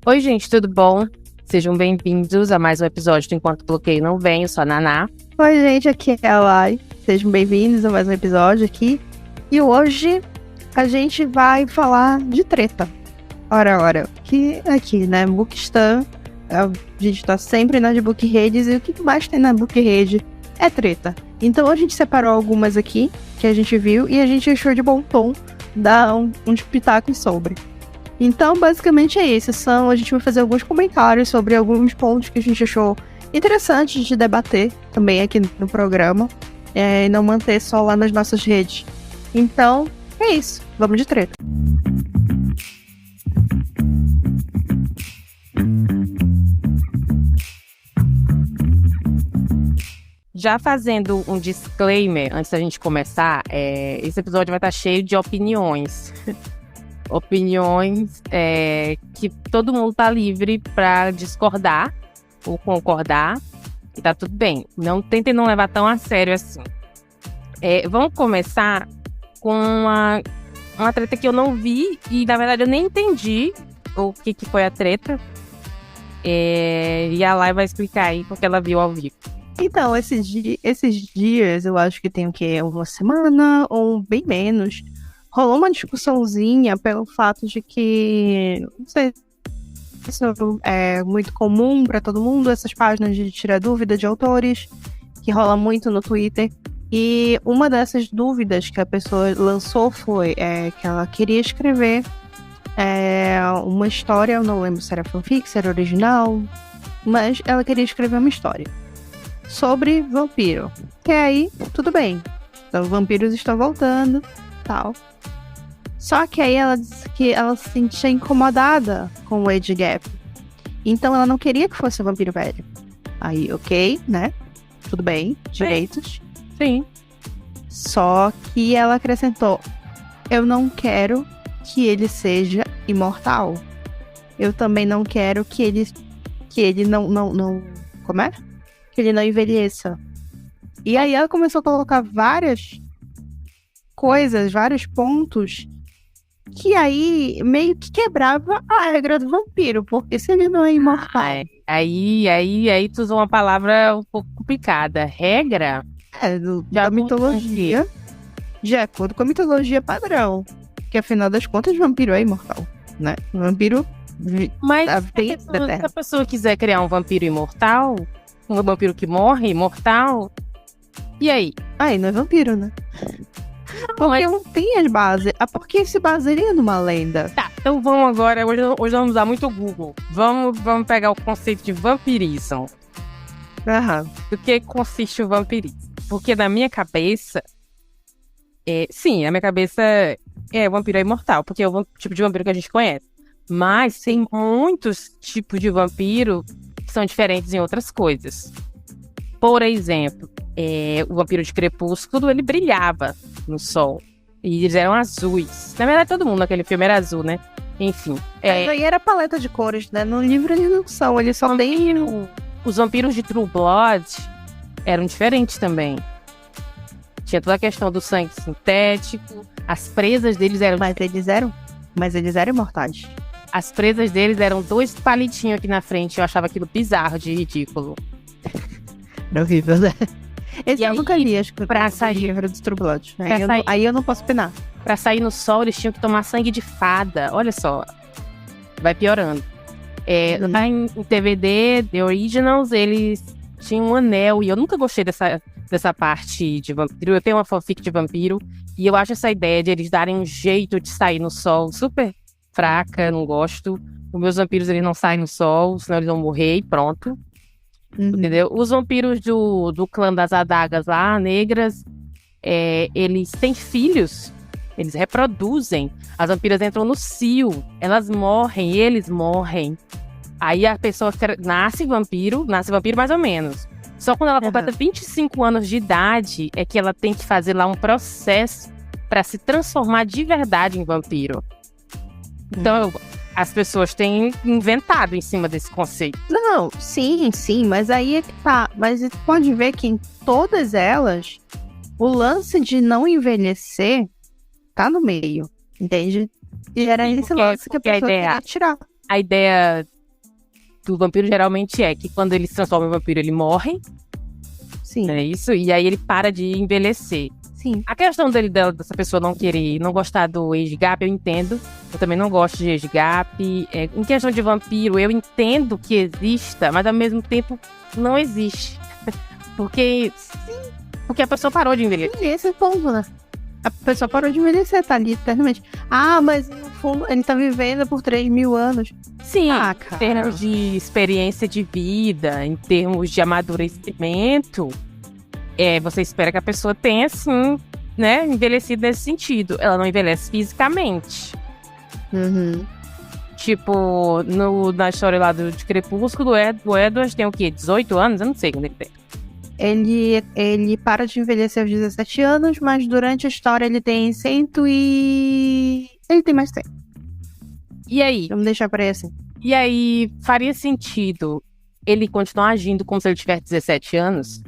Oi, gente, tudo bom? Sejam bem-vindos a mais um episódio do Enquanto o Bloqueio Não Vem. Eu sou a Naná. Oi, gente, aqui é a Lai. Sejam bem-vindos a mais um episódio aqui. E hoje a gente vai falar de treta. Ora, que aqui, né, Bookstan, a gente tá sempre nas bookredes e o que mais tem na bookrede é treta. Então a gente separou algumas aqui que a gente viu e a gente achou de bom tom dar uns pitacos sobre. Então, basicamente é isso. A gente vai fazer alguns comentários sobre alguns pontos que a gente achou interessantes de debater também aqui no programa. E não manter só lá nas nossas redes. Então, é isso. Vamos de treta. Já fazendo um disclaimer, antes da gente começar, esse episódio vai estar cheio de opiniões. Opiniões que todo mundo tá livre para discordar ou concordar, e tá tudo bem. Não tentem não levar tão a sério assim. Vamos começar com uma treta que eu não vi e, na verdade, eu nem entendi o que foi a treta. E a Lai vai explicar aí porque ela viu ao vivo. Então, esses dias, eu acho que tem o quê? Uma semana ou bem menos, rolou uma discussãozinha pelo fato de que, não sei se isso é muito comum para todo mundo, essas páginas de tirar dúvida de autores, que rola muito no Twitter. E uma dessas dúvidas que a pessoa lançou foi que ela queria escrever uma história, eu não lembro se era fanfic, se era original, mas ela queria escrever uma história sobre vampiro. E aí, tudo bem. Então, vampiros estão voltando, tal. Só que aí ela disse que ela se sentia incomodada com o age gap. Então ela não queria que fosse um vampiro velho. Aí, ok, né? Tudo bem, direitos. Sim. Só que ela acrescentou: eu não quero que ele seja imortal. Eu também não quero que ele não como é? Que ele não envelheça. E aí ela começou a colocar várias coisas, vários pontos que aí meio que quebrava a regra do vampiro, porque se ele não é imortal... Aí tu usou uma palavra um pouco complicada. Regra? Da mitologia, de acordo com a mitologia padrão, que afinal das contas vampiro é imortal, né? Vampiro... Mas se a pessoa quiser criar um vampiro imortal, um vampiro que morre imortal, e aí? Aí não é vampiro, né? Porque não tem as bases. Porque se baseia numa lenda. Tá, então vamos agora. Hoje vamos usar muito o Google. Vamos pegar o conceito de vampirismo. Do que consiste o vampirismo? Porque na minha cabeça. Sim, na minha cabeça o vampiro é imortal, porque é o tipo de vampiro que a gente conhece. Mas tem muitos tipos de vampiro que são diferentes em outras coisas. Por exemplo, o vampiro de Crepúsculo, ele brilhava no sol. E eles eram azuis. Na verdade, todo mundo naquele filme era azul, né? Enfim. Aí era paleta de cores, né? No livro eles não são, eles só têm... Os vampiros de True Blood eram diferentes também. Tinha toda a questão do sangue sintético. As presas deles eram... Mas eles eram imortais. As presas deles eram 2 palitinhos aqui na frente. Eu achava aquilo bizarro de ridículo. Era horrível, né? Esse eu nunca li, acho que pra sair livro do True Blood. Aí eu não posso opinar. Pra sair no sol, eles tinham que tomar sangue de fada. Olha só. Vai piorando. Lá em TVD, The Originals, eles tinham um anel. E eu nunca gostei dessa parte de vampiro. Eu tenho uma fanfic de vampiro. E eu acho essa ideia de eles darem um jeito de sair no sol super fraca. Não gosto. Os meus vampiros, eles não saem no sol, senão eles vão morrer e pronto. Entendeu? Os vampiros do clã das adagas lá, negras, eles têm filhos, eles reproduzem. As vampiras entram no cio, elas morrem, eles morrem. Aí a pessoa nasce vampiro mais ou menos. Só quando ela completa 25 anos de idade é que ela tem que fazer lá um processo para se transformar de verdade em vampiro. Então, as pessoas têm inventado em cima desse conceito. Não, sim, mas aí é que tá. Mas você pode ver que em todas elas, o lance de não envelhecer tá no meio, entende? E era esse lance que a pessoa queria tirar. A ideia do vampiro geralmente é que quando ele se transforma em vampiro, ele morre. Sim. É isso, e aí ele para de envelhecer. Sim. A questão dessa pessoa não gostar do age gap, eu entendo. Eu também não gosto de age gap. Em questão de vampiro, eu entendo que exista, mas ao mesmo tempo não existe. Porque a pessoa parou de envelhecer. Esse é o ponto, né? A pessoa parou de envelhecer, tá ali eternamente. Ah, mas no fundo ele tá vivendo por 3.000 anos. Sim, cara. Em termos de experiência de vida, em termos de amadurecimento, você espera que a pessoa tenha, assim, né, envelhecido nesse sentido. Ela não envelhece fisicamente. Uhum. Tipo, na história lá de Crepúsculo, o Edward tem o quê? 18 anos? Eu não sei quando ele tem. Ele para de envelhecer aos 17 anos, mas durante a história ele tem 100 e... Ele tem mais tempo. E aí? Vamos deixar pra ele assim. E aí, faria sentido ele continuar agindo como se ele tivesse 17 anos?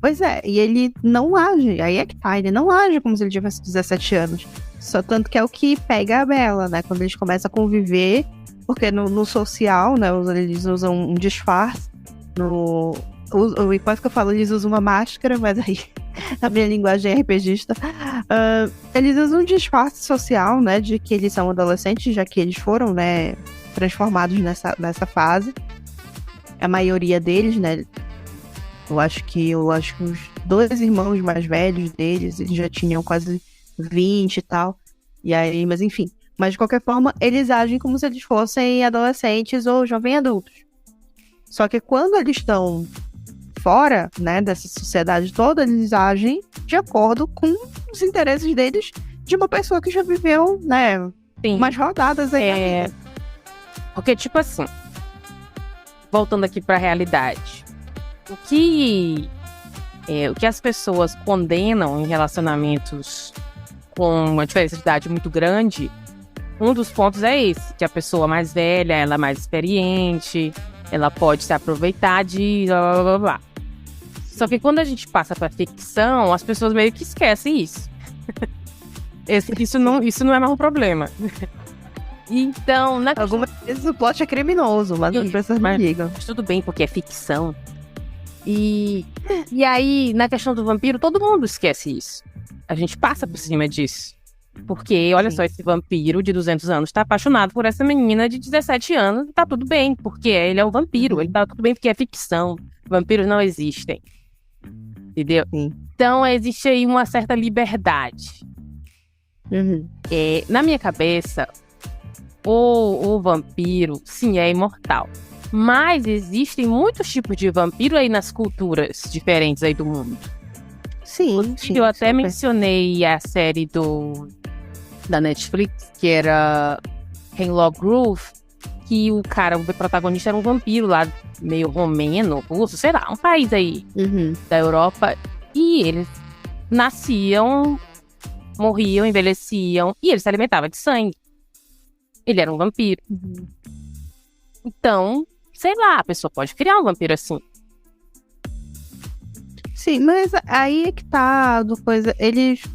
Pois é, e ele não age, aí é que tá, ele não age como se ele tivesse 17 anos. Só tanto que é o que pega a Bella, né? Quando eles começam a conviver, porque no social, né, eles usam um disfarce. E quase que eu falo, eles usam uma máscara, mas aí a minha linguagem é RPGista. Eles usam um disfarce social, né, de que eles são adolescentes, já que eles foram, né, transformados nessa fase. A maioria deles, né, eu acho que os 2 irmãos mais velhos deles, eles já tinham quase 20 e tal. E aí, mas enfim. Mas de qualquer forma, eles agem como se eles fossem adolescentes ou jovens adultos. Só que quando eles estão fora, né, dessa sociedade toda, eles agem de acordo com os interesses deles de uma pessoa que já viveu, né, Sim. umas rodadas aí. Porque, tipo assim, voltando aqui pra realidade, o que as pessoas condenam em relacionamentos com uma diferença de idade muito grande, um dos pontos é esse, que a pessoa mais velha, ela é mais experiente, ela pode se aproveitar de blá, blá, blá, blá. Só que quando a gente passa pra ficção, as pessoas meio que esquecem isso. Isso não é mais um problema. Então, algumas vezes o plot é criminoso, mas as pessoas não ligam. Mas tudo bem, porque é ficção. E aí, na questão do vampiro, todo mundo esquece isso. A gente passa por cima disso. Porque, olha só, esse vampiro de 200 anos tá apaixonado por essa menina de 17 anos e tá tudo bem, porque ele é um vampiro. Ele tá tudo bem porque é ficção. Vampiros não existem. Entendeu? Sim. Então, existe aí uma certa liberdade. Uhum. Na minha cabeça, o vampiro, sim, é imortal. Mas existem muitos tipos de vampiro aí nas culturas diferentes aí do mundo. Sim. Eu até mencionei a série da Netflix, que era Hemlock Grove, que o protagonista era um vampiro lá, meio romeno, russo, sei lá, um país aí da Europa. E eles nasciam, morriam, envelheciam, e ele se alimentava de sangue. Ele era um vampiro. Então, sei lá, a pessoa pode criar um vampiro assim. Sim, mas aí é que tá do coisa.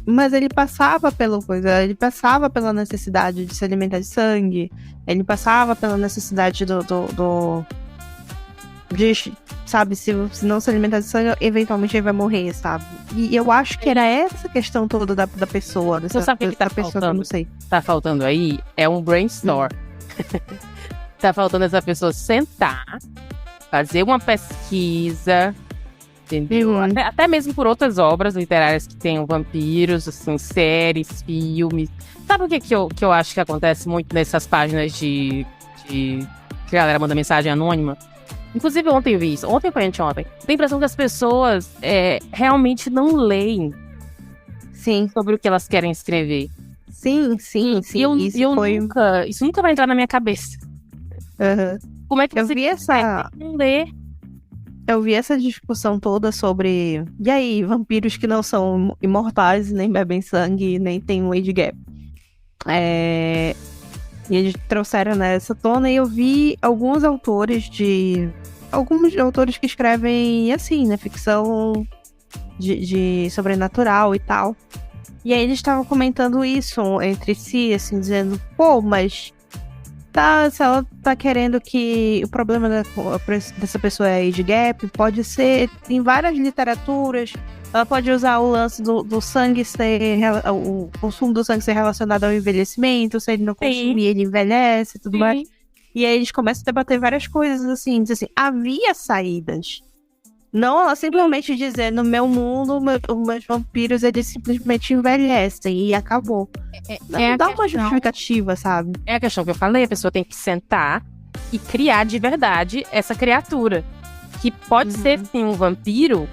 Mas ele passava ele passava pela necessidade de se alimentar de sangue. Ele passava pela necessidade de, sabe, se não se alimentar de sangue, eventualmente ele vai morrer, sabe? E eu acho que era essa questão toda da pessoa. Você sabe o que tá pessoa faltando? Que eu não sei. Tá faltando aí é um brainstorm. Tá faltando essa pessoa sentar, fazer uma pesquisa, entendeu? Até mesmo por outras obras literárias que tenham vampiros, assim, séries, filmes. Sabe o que eu acho que acontece muito nessas páginas de que a galera manda mensagem anônima? Inclusive ontem eu vi isso. Ontem foi anteontem. Tem a impressão que as pessoas realmente não leem sobre o que elas querem escrever. Sim. Isso nunca vai entrar na minha cabeça. Como é que você não ler? Eu vi essa discussão toda sobre... E aí, vampiros que não são imortais, nem bebem sangue, nem tem um age gap. E eles trouxeram nessa tona e eu vi alguns autores que escrevem assim, né? Ficção de sobrenatural e tal. E aí eles estavam comentando isso entre si, assim, dizendo, pô, mas tá, se ela tá querendo que o problema dessa pessoa é age gap, pode ser, tem várias literaturas, ela pode usar o lance do sangue ser, o consumo do sangue ser relacionado ao envelhecimento, se ele não consumir, ele envelhece e tudo mais. E aí eles começam a debater várias coisas, assim, diz assim, havia saídas. Não ela simplesmente dizer, no meu mundo, os meus vampiros, eles simplesmente envelhecem e acabou. Não dá uma justificativa, sabe? É a questão que eu falei, a pessoa tem que sentar e criar de verdade essa criatura. Que pode ser, sim, um vampiro,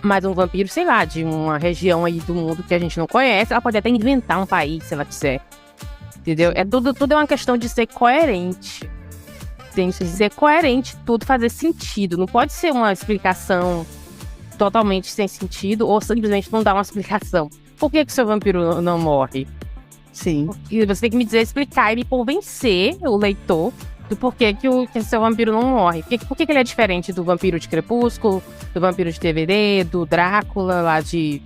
mas um vampiro, sei lá, de uma região aí do mundo que a gente não conhece. Ela pode até inventar um país, se ela quiser. Entendeu? Tudo é uma questão de ser coerente. Tem que ser coerente, tudo fazer sentido. Não pode ser uma explicação totalmente sem sentido ou simplesmente não dar uma explicação. Por que o seu vampiro não morre? Sim. E você tem que me dizer, explicar e me convencer, o leitor, do porquê que o seu vampiro não morre. Por que ele é diferente do vampiro de Crepúsculo, do vampiro de TVD, do Drácula lá de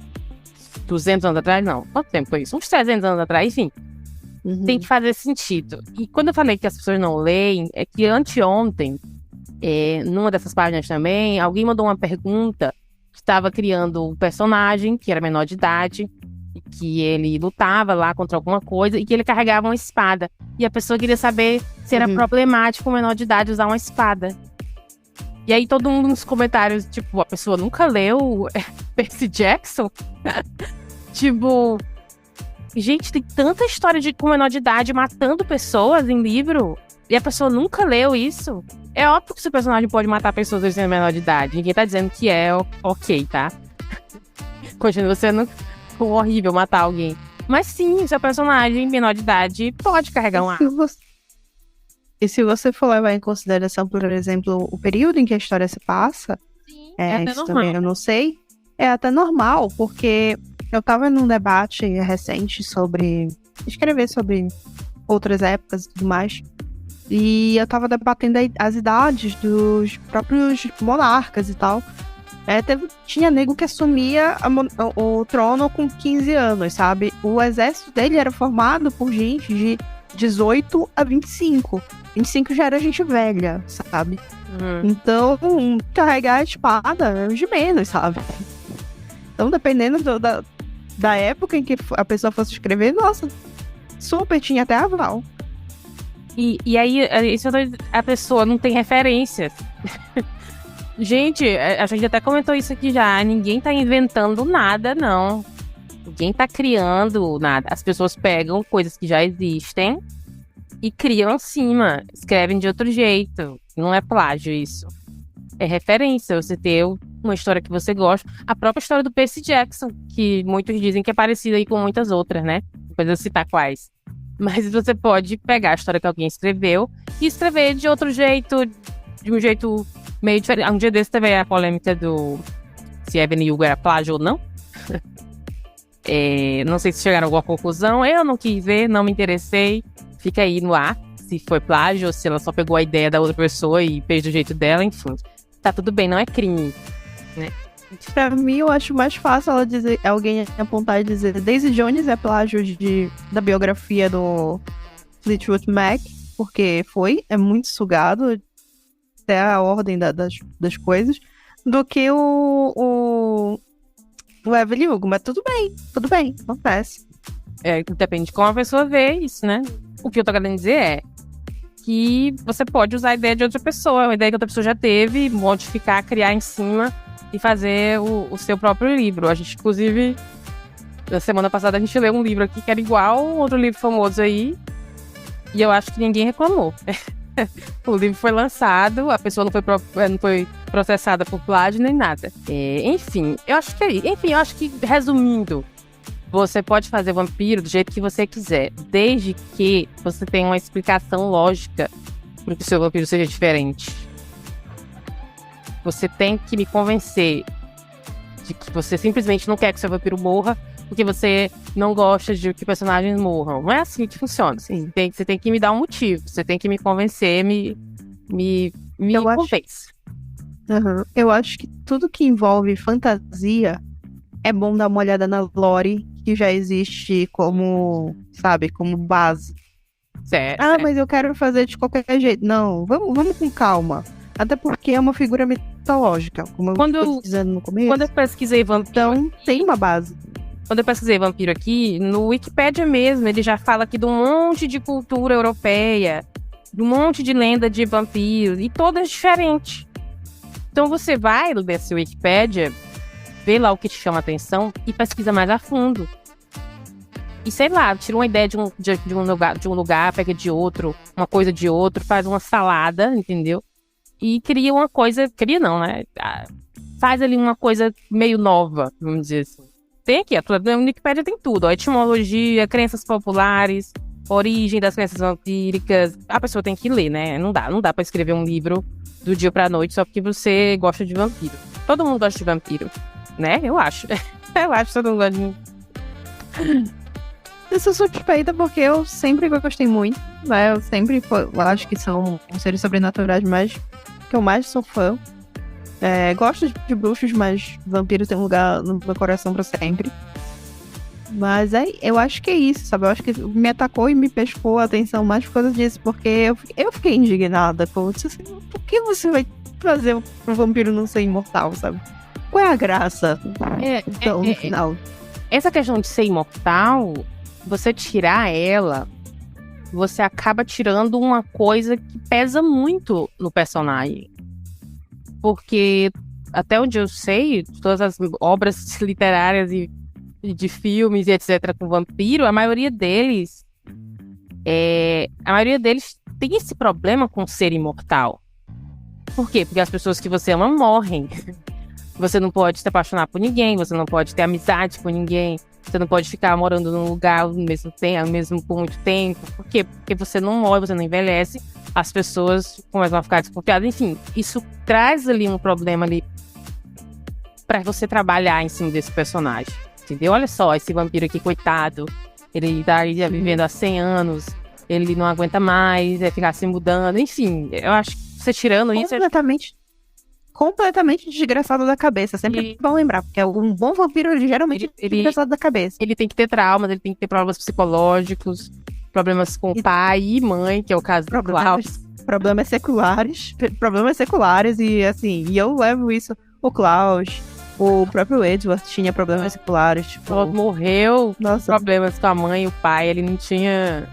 200 anos atrás? Não. Quanto tempo foi isso? Uns 300 anos atrás, enfim. Tem que fazer sentido. E quando eu falei que as pessoas não leem, é que anteontem, numa dessas páginas também, alguém mandou uma pergunta que estava criando um personagem que era menor de idade, e que ele lutava lá contra alguma coisa e que ele carregava uma espada. E a pessoa queria saber se era problemático o menor de idade usar uma espada. E aí todo mundo nos comentários, tipo, a pessoa nunca leu Percy Jackson? Tipo... Gente, tem tanta história com menor de idade matando pessoas em livro e a pessoa nunca leu isso. É óbvio que o seu personagem pode matar pessoas sendo menor de idade. Ninguém tá dizendo que é ok, tá? Continua sendo horrível matar alguém. Mas sim, o seu personagem menor de idade pode carregar um arma. E se você for levar em consideração, por exemplo, o período em que a história se passa, sim, é até isso normal. também eu não sei, é até normal, porque... Eu tava num debate recente sobre escrever sobre outras épocas e tudo mais. E eu tava debatendo as idades dos próprios monarcas e tal. Tinha nego que assumia o trono com 15 anos, sabe? O exército dele era formado por gente de 18 a 25. 25 já era gente velha, sabe? Então, carregar a espada é de menos, sabe? Então, dependendo da época em que a pessoa fosse escrever, nossa, super tinha até aval. E aí, a pessoa não tem referências. Gente, a gente até comentou isso aqui já. Ninguém tá inventando nada, não. Ninguém tá criando nada. As pessoas pegam coisas que já existem e criam em cima. Escrevem de outro jeito. Não é plágio isso. É referência. Você ter uma história que você gosta. A própria história do Percy Jackson, que muitos dizem que é parecida aí com muitas outras, né? Depois eu citar quais. Mas você pode pegar a história que alguém escreveu e escrever de outro jeito, de um jeito meio diferente. Um dia desse teve a polêmica do se Evelyn Hugo era plágio ou não. Não sei se chegaram a alguma conclusão. Eu não quis ver, não me interessei. Fica aí no ar, se foi plágio ou se ela só pegou a ideia da outra pessoa e fez do jeito dela, enfim. Tá tudo bem, não é crime, né? Pra mim, eu acho mais fácil ela dizer, alguém apontar e dizer Daisy Jones é plágio da biografia do Fleetwood Mac, porque é muito sugado até a ordem das coisas, do que o Evelyn Hugo, mas tudo bem, acontece. Depende de como a pessoa vê isso, né? O que eu tô querendo dizer é que você pode usar a ideia de outra pessoa, a ideia que outra pessoa já teve, modificar, criar em cima e fazer o seu próprio livro. A gente, inclusive, na semana passada a gente leu um livro aqui que era igual um outro livro famoso aí, e eu acho que ninguém reclamou. O livro foi lançado, a pessoa não foi processada por plágio nem nada. Enfim, eu acho que resumindo, você pode fazer vampiro do jeito que você quiser, desde que você tenha uma explicação lógica para que o seu vampiro seja diferente. Você tem que me convencer de que você simplesmente não quer que seu vampiro morra porque você não gosta de que personagens morram. Não é assim que funciona. Você tem que me dar um motivo. Você tem que me convencer, me convence. Eu acho que tudo que envolve fantasia é bom dar uma olhada na lore que já existe como base. Ah, mas eu quero fazer de qualquer jeito. Não, vamos com calma. Até porque é uma figura mitológica, como eu estou dizendo no começo. Quando eu pesquisei vampiro... Então, tem uma base. Quando eu pesquisei vampiro aqui, no Wikipedia mesmo, ele já fala aqui de um monte de cultura europeia, de um monte de lenda de vampiros, e todas diferentes. Então você vai nesse Wikipedia, vê lá o que te chama a atenção e pesquisa mais a fundo. E sei lá, tira uma ideia de um lugar, pega de outro, uma coisa de outro, faz uma salada, entendeu? E cria uma coisa... Cria não, né? Faz ali uma coisa meio nova, vamos dizer assim. Tem aqui, no Wikipedia tem tudo. Ó, etimologia, crenças populares, origem das crenças vampíricas. A pessoa tem que ler, né? Não dá pra escrever um livro do dia pra noite só porque você gosta de vampiro. Todo mundo gosta de vampiro, né? Eu acho. Eu acho que todo mundo gosta de... Eu sou suspeita porque eu sempre gostei muito, né? Eu acho que são os seres sobrenaturais que eu mais sou fã. Gosto de bruxos, mas vampiro tem um lugar no meu coração pra sempre. Mas eu acho que é isso, sabe? Eu acho que me atacou e me pescou a atenção mais por causa disso, porque eu fiquei indignada. Por que você vai fazer um vampiro não ser imortal, sabe? Qual é a graça? Então, no final. Essa questão de ser imortal, você tirar ela, você acaba tirando uma coisa que pesa muito no personagem. Porque, até onde eu sei, todas as obras literárias e de filmes e etc. com vampiro, a maioria deles tem esse problema com ser imortal. Por quê? Porque as pessoas que você ama morrem. Você não pode se apaixonar por ninguém, você não pode ter amizade com ninguém, você não pode ficar morando num lugar mesmo por muito tempo. Por quê? Porque você não morre, você não envelhece, as pessoas começam a ficar desconfiadas. Enfim, isso traz ali um problema ali pra você trabalhar em cima desse personagem, entendeu? Olha só, esse vampiro aqui, coitado, ele tá aí vivendo há 100 anos, ele não aguenta mais, vai ficar se mudando, enfim, eu acho que você tirando isso... Completamente desgraçado da cabeça, sempre bom lembrar, porque um bom vampiro, ele geralmente é desgraçado da cabeça. Ele tem que ter traumas, ele tem que ter problemas psicológicos, problemas com pai e mãe, que é o caso do Klaus. Problemas seculares, e assim, e eu levo isso, o Klaus, o próprio Edward tinha problemas seculares, tipo... Ele morreu, problemas com a mãe e o pai, ele não tinha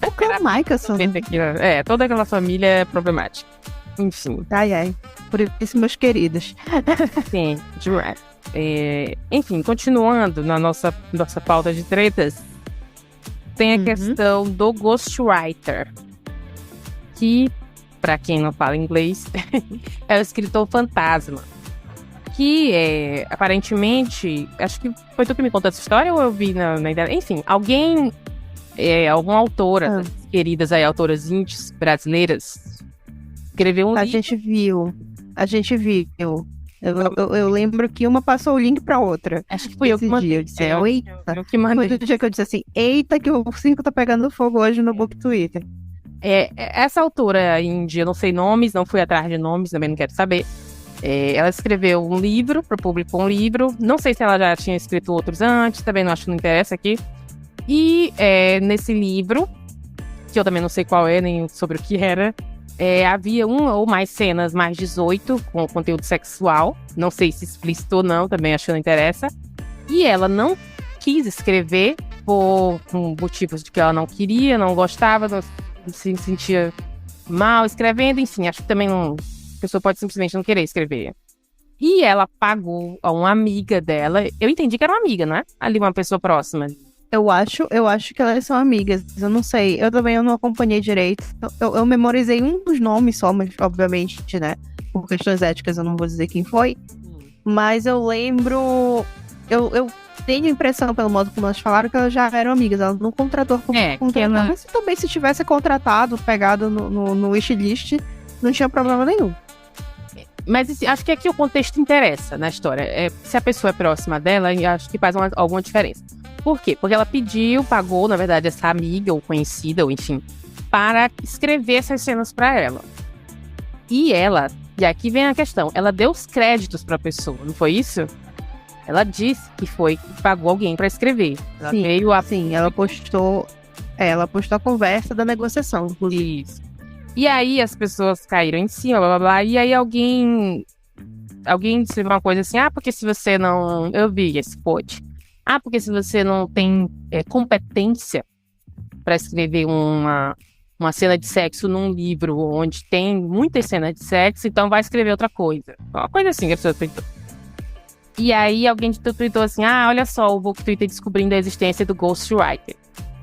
o Carmichael, toda aquela família é problemática. Enfim. Ai. Por isso, meus queridos. Sim, direto. Enfim, continuando na nossa pauta de tretas, tem a questão do ghostwriter, que, pra quem não fala inglês, é o escritor fantasma. Que, aparentemente, acho que foi tu que me contou essa história ou eu vi na internet? Enfim, alguma autora, queridas aí, autoras indies brasileiras, escreveu um livro. A gente viu. Eu lembro que uma passou o link pra outra. Acho que foi eu que mandei. Eu disse, eita. Foi o dia que eu disse assim, eita, que o circo tá pegando fogo hoje no Book Twitter. Essa autora índia, eu não sei nomes, não fui atrás de nomes, também não quero saber. Ela escreveu um livro, publicou um livro. Não sei se ela já tinha escrito outros antes, também não acho que não interessa aqui. E nesse livro, que eu também não sei qual nem sobre o que era, havia uma ou mais cenas mais 18 com conteúdo sexual, não sei se explícito ou não, também acho que não interessa, e ela não quis escrever por motivos de que ela não queria, não gostava, não se sentia mal escrevendo, enfim, acho que também a pessoa pode simplesmente não querer escrever. E ela pagou a uma amiga dela, eu entendi que era uma amiga, né? Ali uma pessoa próxima. Eu acho que elas são amigas, eu não sei, eu não acompanhei direito, eu memorizei um dos nomes só, mas obviamente, né, por questões éticas eu não vou dizer quem foi, mas eu lembro, eu tenho a impressão, pelo modo como elas falaram, que elas já eram amigas, ela não contratou mas também se tivesse contratado, pegado no wishlist, não tinha problema nenhum. Mas acho que aqui o contexto interessa na história, se a pessoa é próxima dela, acho que faz alguma diferença. Por quê? Porque ela pagou, na verdade, essa amiga ou conhecida, ou enfim, para escrever essas cenas para ela. E aqui vem a questão, ela deu os créditos para a pessoa, não foi isso? Ela disse que pagou alguém para escrever. Ela ela postou Ela postou a conversa da negociação, inclusive. Isso. E aí as pessoas caíram em cima, blá blá blá. E aí alguém escreveu uma coisa assim, porque se você não... Eu vi esse post. Porque se você não tem competência para escrever uma cena de sexo num livro onde tem muitas cenas de sexo, então vai escrever outra coisa. Uma coisa assim que a pessoa tweetou. E aí alguém tweetou assim, olha só, o Book Twitter descobrindo a existência do Ghostwriter.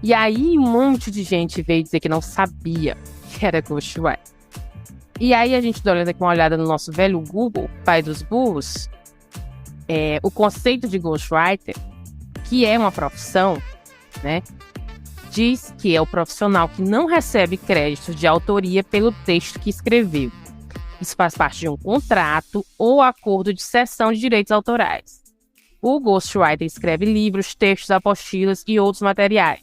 E aí um monte de gente veio dizer que não sabia que era Ghostwriter. E aí a gente dá uma olhada no nosso velho Google, pai dos burros, o conceito de Ghostwriter, que é uma profissão, né? Diz que é o profissional que não recebe crédito de autoria pelo texto que escreveu. Isso faz parte de um contrato ou acordo de cessão de direitos autorais. O ghostwriter escreve livros, textos, apostilas e outros materiais.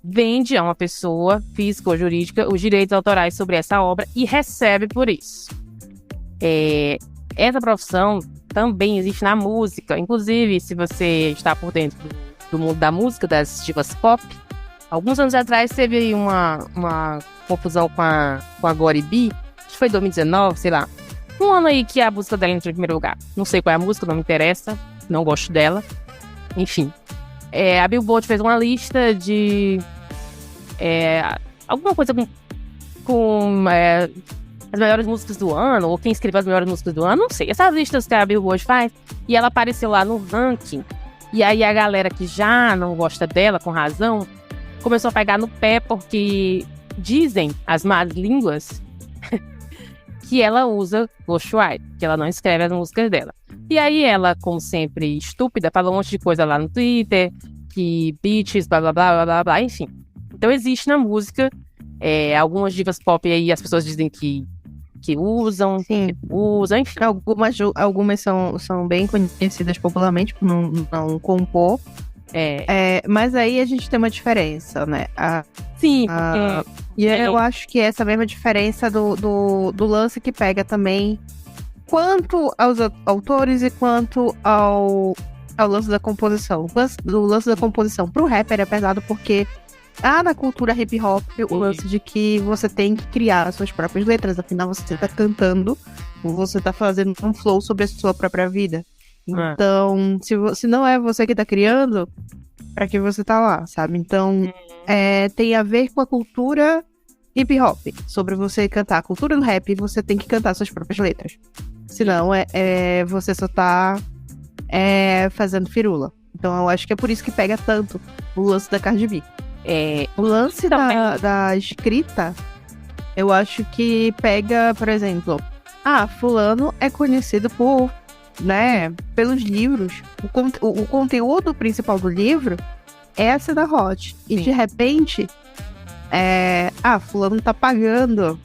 Vende a uma pessoa, física ou jurídica, os direitos autorais sobre essa obra e recebe por isso. Essa profissão também existe na música. Inclusive, se você está por dentro do mundo da música, das divas pop, alguns anos atrás teve uma confusão com a Gori B, acho que foi 2019, sei lá. Um ano aí que a música dela entrou em primeiro lugar. Não sei qual é a música, não me interessa, não gosto dela. Enfim. A Billboard fez uma lista de alguma coisa com as melhores músicas do ano, ou quem escreveu as melhores músicas do ano, não sei. Essas listas que a Billboard faz, e ela apareceu lá no ranking. E aí a galera que já não gosta dela, com razão, começou a pegar no pé porque dizem as más línguas que ela usa ghostwriter, que ela não escreve as músicas dela. E aí ela, como sempre, estúpida, falou um monte de coisa lá no Twitter, que bitches, blá blá blá blá blá blá, enfim. Então existe na música, algumas divas pop aí as pessoas dizem que usam, Sim. Enfim. Algumas são bem conhecidas popularmente por não compor. Mas aí a gente tem uma diferença, né? Sim. E eu acho que essa mesma diferença do lance que pega também quanto aos autores e quanto ao lance da composição. O lance da composição pro rapper é pesado porque na cultura hip hop o lance de que você tem que criar as suas próprias letras, afinal você tá cantando, você tá fazendo um flow sobre a sua própria vida. Então, se não é você que tá criando, pra que você tá lá, sabe? Então, tem a ver com a cultura hip hop, sobre você cantar. A cultura do rap, você tem que cantar suas próprias letras. Senão, você só tá fazendo firula. Então, eu acho que é por isso que pega tanto o lance da Cardi B. O lance da escrita, eu acho que pega, por exemplo, fulano é conhecido por... né, pelos livros, o conteúdo principal do livro é a cena hot. E de repente, fulano tá pagando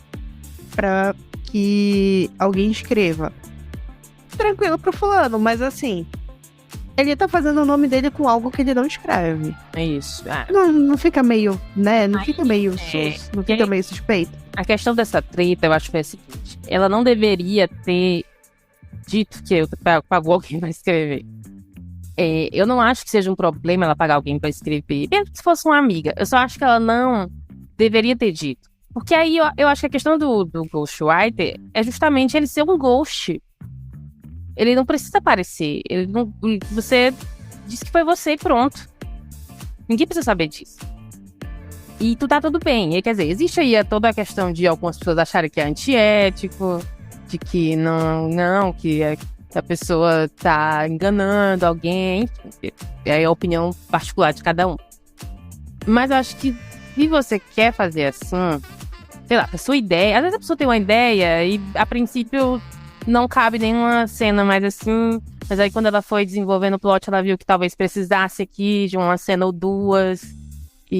pra que alguém escreva. Tranquilo pro fulano, mas assim, ele tá fazendo o nome dele com algo que ele não escreve. É isso. Não fica meio, né, não fica meio suspeito. A questão dessa treta, eu acho que é a seguinte, ela não deveria ter dito que pagou alguém pra escrever. Eu não acho que seja um problema ela pagar alguém pra escrever, mesmo se fosse uma amiga. Eu só acho que ela não deveria ter dito. Porque aí eu acho que a questão do ghostwriter é justamente ele ser um ghost. Ele não precisa aparecer. Você disse que foi você e pronto. Ninguém precisa saber disso. E tá tudo bem. Quer dizer, existe aí toda a questão de algumas pessoas acharem que é antiético, de que que a pessoa tá enganando alguém, enfim, é a opinião particular de cada um. Mas eu acho que se você quer fazer assim, sei lá, a sua ideia, às vezes a pessoa tem uma ideia e a princípio não cabe nenhuma cena mais assim, mas aí quando ela foi desenvolvendo o plot, ela viu que talvez precisasse aqui de uma cena ou duas,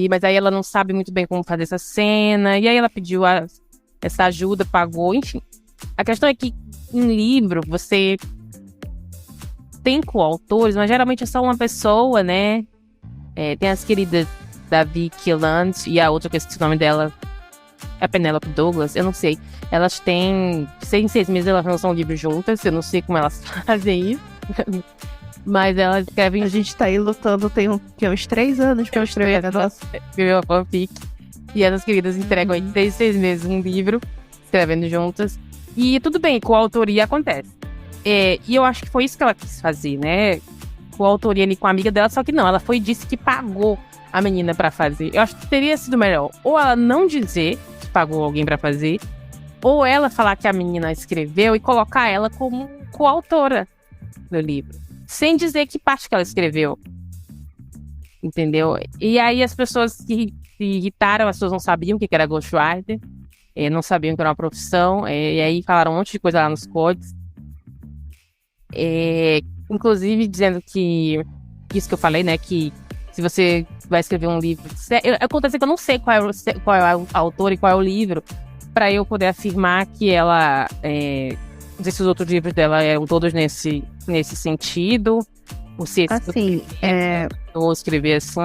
mas aí ela não sabe muito bem como fazer essa cena, e aí ela pediu essa ajuda, pagou, enfim. A questão é que em livro você tem coautores, mas geralmente é só uma pessoa, né? Tem as queridas da Vicky Land e a outra que eu esqueci o nome dela, é a Penélope Douglas, eu não sei. Elas têm 6 meses, elas lançam um livro juntas, eu não sei como elas fazem isso. Mas ela escreve A gente tá aí lutando tem uns 3 anos pra eu escrever negócio. escreveu a fanfic. E essas queridas entregam em 6 meses um livro, escrevendo juntas. E tudo bem, coautoria acontece. E eu acho que foi isso que ela quis fazer, né? Coautoria ali com a amiga dela, só que não, ela foi e disse que pagou a menina pra fazer. Eu acho que teria sido melhor ou ela não dizer que pagou alguém pra fazer, ou ela falar que a menina escreveu e colocar ela como coautora do livro, sem dizer que parte que ela escreveu. Entendeu? E aí as pessoas se irritaram, as pessoas não sabiam o que era ghostwriter, não sabiam que era uma profissão, e aí falaram um monte de coisa lá nos codes. Inclusive dizendo que isso que eu falei, né, que se você vai escrever um livro, acontece que eu não sei qual é o autor e qual é o livro, para eu poder afirmar que ela, não sei se os outros livros dela eram todos nesse sentido, ou se assim, ou escrever assim.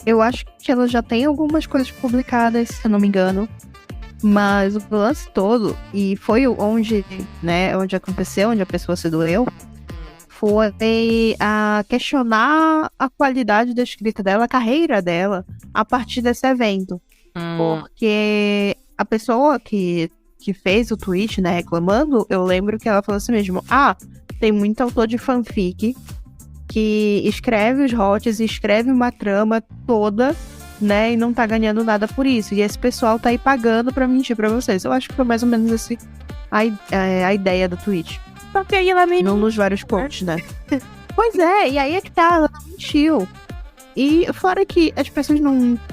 eu acho que ela já tem algumas coisas publicadas, se eu não me engano. Mas o lance todo, e foi onde aconteceu, onde a pessoa se doeu, foi a questionar a qualidade da escrita dela, a carreira dela, a partir desse evento. Porque a pessoa que fez o tweet, né, reclamando, eu lembro que ela falou assim mesmo, tem muito autor de fanfic que escreve os hots e escreve uma trama toda, né, e não tá ganhando nada por isso. E esse pessoal tá aí pagando pra mentir pra vocês. Eu acho que foi mais ou menos a ideia do tweet. Só que aí ela nem... Não nos vários pontos, né? Pois é, e aí é que tá, ela mentiu. E fora que as pessoas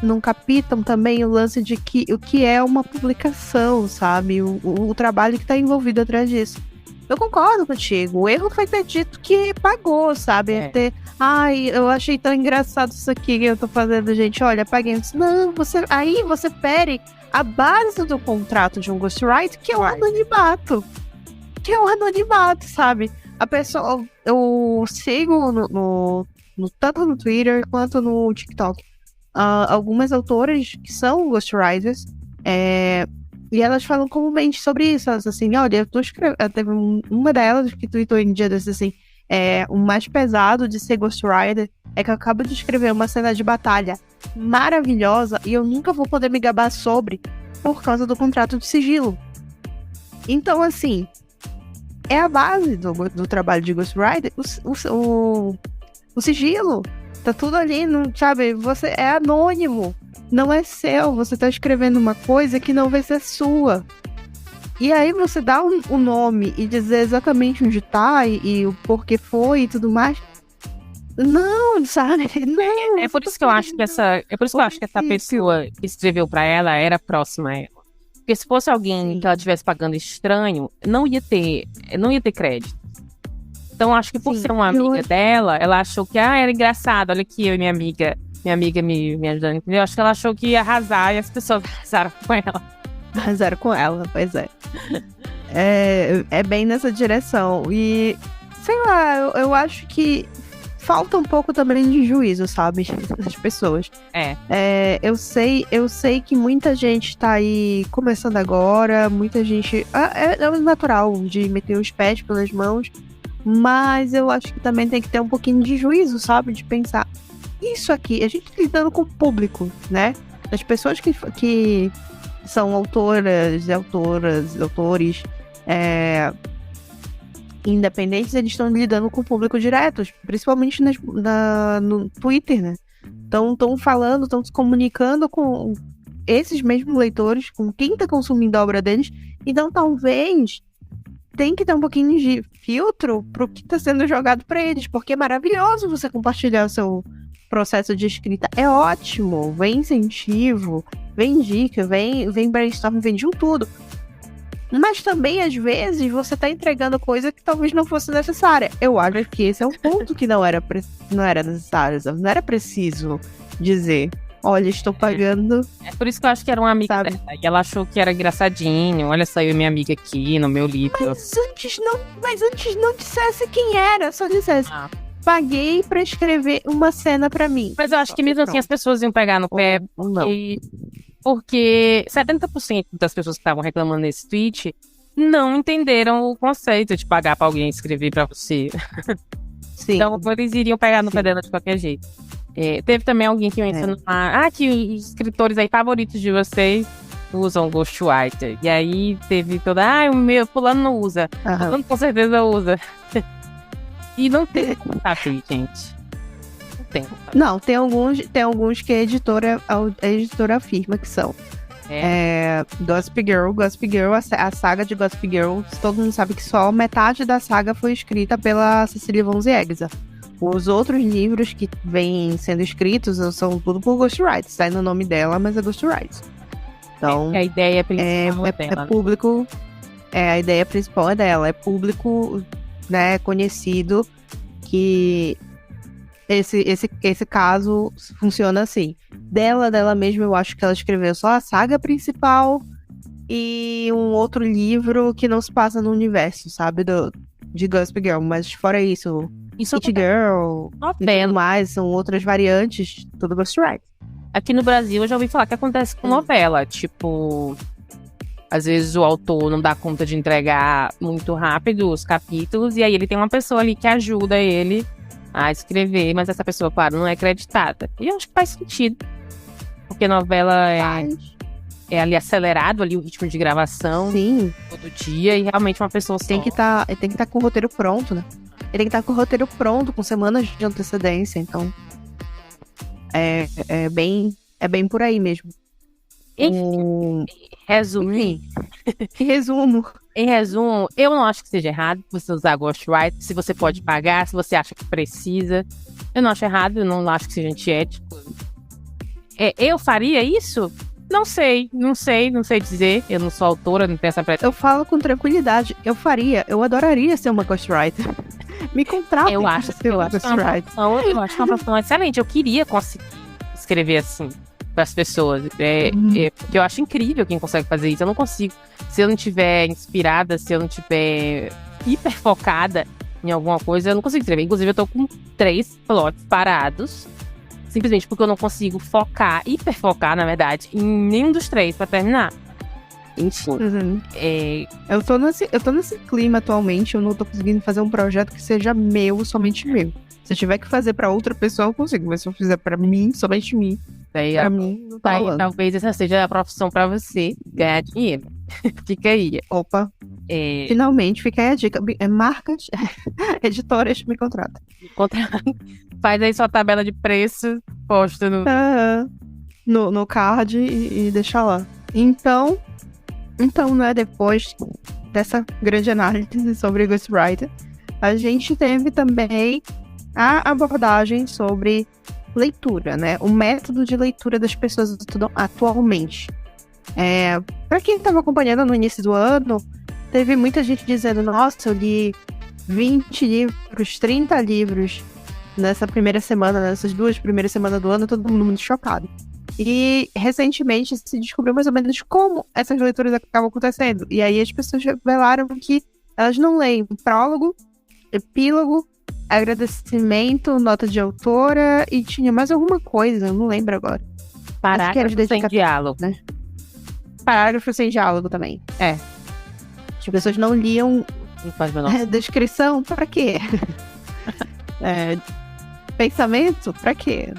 não captam também o lance de o que é uma publicação, sabe? O trabalho que tá envolvido atrás disso. Eu concordo contigo. O erro foi ter dito que pagou, sabe? Eu achei tão engraçado isso aqui que eu tô fazendo, gente. Olha, paguei. Não, você fere a base do contrato de um ghostwriter, que é o anonimato. Que é o anonimato, sabe? A pessoa... Eu sigo tanto no Twitter quanto no TikTok algumas autoras que são ghostwriters, e elas falam comumente sobre isso. Elas assim, olha, eu tô escrevendo. Teve uma delas que tweetou em dia desses assim, o mais pesado de ser ghostwriter é que eu acabo de escrever uma cena de batalha maravilhosa e eu nunca vou poder me gabar sobre por causa do contrato de sigilo. Então, assim, é a base do trabalho de ghostwriter, o sigilo. Tá tudo ali, não, sabe? Você é anônimo. Não é seu, você tá escrevendo uma coisa que não vai ser sua. E aí você dá um nome e dizer exatamente onde tá e o porquê foi e tudo mais. Não, sabe? Não. É por isso que eu acho que essa pessoa que escreveu pra ela era próxima a ela. Porque se fosse alguém que ela estivesse pagando estranho, não ia ter crédito. Então acho que por ser uma amiga dela, ela achou que era engraçado, olha aqui eu e minha amiga me ajudando, entendeu? Acho que ela achou que ia arrasar e as pessoas arrasaram com ela. Arrasaram com ela, pois é. É bem nessa direção. E, sei lá, eu acho que falta um pouco também de juízo, sabe? Das pessoas. Eu sei que muita gente tá aí começando agora, muita gente... É natural de meter os pés pelas mãos, mas eu acho que também tem que ter um pouquinho de juízo, sabe? De pensar, isso aqui, a gente tá lidando com o público, né? As pessoas que são autores, independentes, eles estão lidando com o público direto, principalmente no Twitter, né? Estão falando, estão se comunicando com esses mesmos leitores, com quem tá consumindo a obra deles. Então, talvez tem que ter um pouquinho de filtro pro que tá sendo jogado pra eles, porque é maravilhoso você compartilhar o seu processo de escrita. É ótimo, vem incentivo, vem dica, vem brainstorm, vem de um tudo. Mas também, às vezes, você tá entregando coisa que talvez não fosse necessária. Eu acho que esse é um ponto que não era necessário, não era preciso dizer, olha, estou pagando. É por isso que eu acho que era uma amiga dela, e ela achou que era engraçadinho. Olha só, eu e minha amiga aqui no meu livro. Mas antes não dissesse quem era, só dissesse, paguei pra escrever uma cena pra mim. Mas eu acho que mesmo assim as pessoas iam pegar no pé, porque 70% das pessoas que estavam reclamando nesse tweet não entenderam o conceito de pagar pra alguém escrever pra você. Sim. Então eles iriam pegar no Sim. pé dela de qualquer jeito. Teve também alguém que mencionou que os escritores aí favoritos de vocês usam Ghostwriter. E aí teve toda, o meu fulano não usa. Fulano com certeza usa. E não tem como tá aqui, gente. Não tem. Não, tem alguns que a editora afirma que são. Gossip Girl, a saga de Gossip Girl, todo mundo sabe que só metade da saga foi escrita pela Cecília von Ziegler. Os outros livros que vêm sendo escritos são tudo por ghostwriters, sai no nome dela, mas é ghostwriters. Então, a ideia principal é público, a ideia principal é dela, é público, né, conhecido que esse caso funciona assim. Dela mesma, eu acho que ela escreveu só a saga principal e um outro livro que não se passa no universo, sabe, de Gossip Girl, mas fora isso, It Girl e tudo mais, são outras variantes, tudo ghostwriter. Aqui no Brasil eu já ouvi falar que acontece com novela, tipo, às vezes o autor não dá conta de entregar muito rápido os capítulos, e aí ele tem uma pessoa ali que ajuda ele a escrever, mas essa pessoa, claro, não é acreditada. E eu acho que faz sentido, porque novela é ali acelerado ali o ritmo de gravação. Sim. Todo dia, e realmente uma pessoa tem que estar com o roteiro pronto, né? Ele tem que estar com o roteiro pronto, com semanas de antecedência, então é bem por aí mesmo. Em resumo, em resumo, eu não acho que seja errado você usar Ghostwriter, se você pode pagar, se você acha que precisa. Eu não acho errado, eu não acho que seja antiético. Eu faria isso? Não sei dizer. Eu não sou autora, não tenho essa pretensão. Eu falo com tranquilidade. Eu adoraria ser uma ghostwriter. Me contrata. Eu acho que eu acho uma profissão excelente. Eu queria conseguir escrever assim para as pessoas. Porque eu acho incrível quem consegue fazer isso. Eu não consigo. Se eu não estiver inspirada, se eu não estiver hiper focada em alguma coisa, eu não consigo escrever. Inclusive, eu tô com 3 plots parados. Simplesmente porque eu não consigo hiper focar, na verdade, em nenhum dos 3 pra terminar. Enfim. Eu tô nesse clima atualmente, eu não tô conseguindo fazer um projeto que seja somente meu. Se eu tiver que fazer pra outra pessoa, eu consigo. Mas se eu fizer pra mim, somente mim, pra mim, não tá rolando. Talvez essa seja a profissão pra você ganhar dinheiro. Fica aí. Opa. Finalmente, fica aí a dica. Marcas, editoras, me contratam. Faz aí sua tabela de preço, posta no card e deixa lá. Então, né, depois dessa grande análise sobre Ghostwriter, a gente teve também a abordagem sobre leitura, né? O método de leitura das pessoas atualmente. Para quem estava acompanhando no início do ano, teve muita gente dizendo, nossa, eu li 20 livros, 30 livros nessa primeira semana, nessas 2 primeiras semanas do ano, todo mundo muito chocado. E recentemente se descobriu mais ou menos como essas leituras acabam acontecendo. E aí as pessoas revelaram que elas não leem prólogo, epílogo, agradecimento, nota de autora e tinha mais alguma coisa, eu não lembro agora. Parágrafo sem diálogo, né? Parágrafo sem diálogo também. As pessoas não liam descrição, pra quê? Pensamento, pra quê?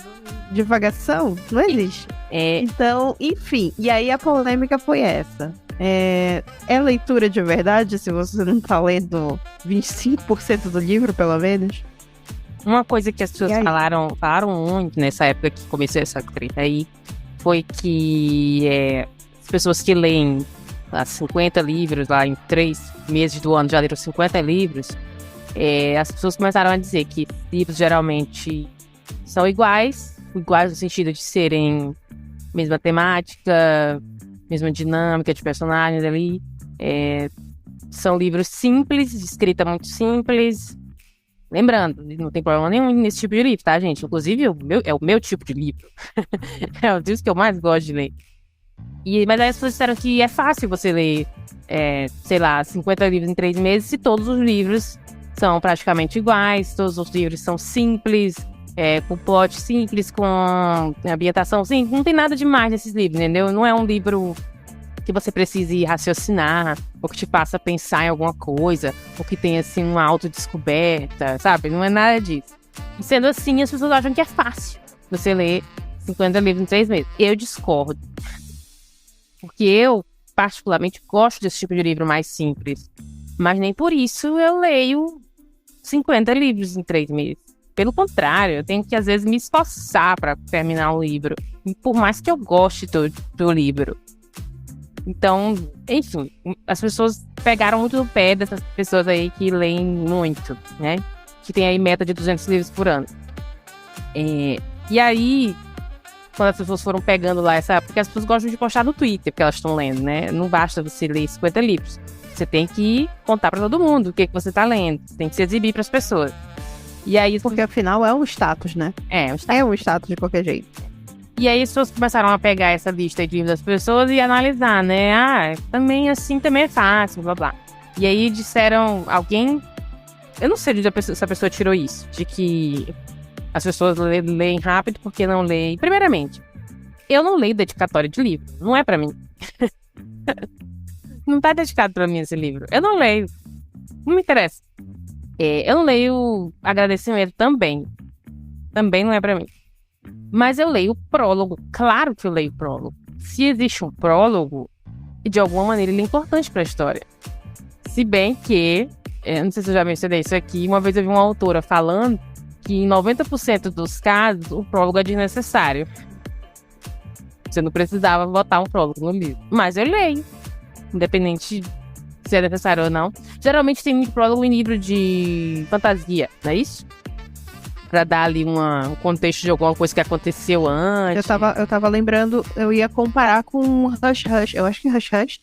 Divagação, não existe. Então, enfim, e aí a polêmica foi essa. É leitura de verdade se você não tá lendo 25% do livro, pelo menos? Uma coisa que as pessoas falaram muito nessa época que começou essa treta aí, foi que as pessoas que leem 50 livros lá em 3 meses do ano, já leram 50 livros, as pessoas começaram a dizer que livros geralmente são iguais no sentido de serem mesma temática, mesma dinâmica de personagens ali. São livros simples, de escrita muito simples. Lembrando, não tem problema nenhum nesse tipo de livro, tá, gente? Inclusive, é o meu tipo de livro. É o livro que eu mais gosto de ler. Mas aí as pessoas disseram que é fácil você ler, 50 livros em 3 meses, se todos os livros são praticamente iguais, todos os livros são simples, com plot simples, com ambientação simples. Não tem nada demais nesses livros, entendeu? Não é um livro que você precise raciocinar, ou que te faça pensar em alguma coisa, ou que tenha, assim, uma autodescoberta, sabe? Não é nada disso. E sendo assim, as pessoas acham que é fácil você ler 50 livros em 3 meses. Eu discordo. Porque eu, particularmente, gosto desse tipo de livro mais simples. Mas nem por isso eu leio 50 livros em 3 meses. Pelo contrário, eu tenho que, às vezes, me esforçar para terminar o livro. E por mais que eu goste do livro. Então, enfim, as pessoas pegaram muito no pé dessas pessoas aí que leem muito, né? Que tem aí meta de 200 livros por ano. E aí, quando as pessoas foram pegando lá porque as pessoas gostam de postar no Twitter, porque elas estão lendo, né? Não basta você ler 50 livros. Você tem que contar para todo mundo o que você tá lendo. Você tem que se exibir para as pessoas. E aí, porque afinal é um status, né? É um status de qualquer jeito. E aí as pessoas começaram a pegar essa lista de livros das pessoas e analisar, né? Também assim, também é fácil, blá blá. E aí disseram, eu não sei de onde essa pessoa tirou isso, de que as pessoas leem rápido porque não leem. Primeiramente, eu não leio dedicatória de livro, não é pra mim. Não tá dedicado pra mim esse livro. Eu não leio, não me interessa. Eu não leio agradecimento também não é pra mim. Mas eu leio o prólogo. Claro que eu leio o prólogo. Se existe um prólogo, de alguma maneira ele é importante para a história. Se bem que, não sei se eu já mencionei isso aqui, uma vez eu vi uma autora falando que em 90% dos casos o prólogo é desnecessário. Você não precisava botar um prólogo no livro. Mas eu leio, independente se é necessário ou não. Geralmente tem muito prólogo em livro de fantasia, não é isso? Pra dar ali um contexto de alguma coisa que aconteceu antes. Eu tava lembrando, eu ia comparar com Hush Hush. Eu acho que Hush Hush,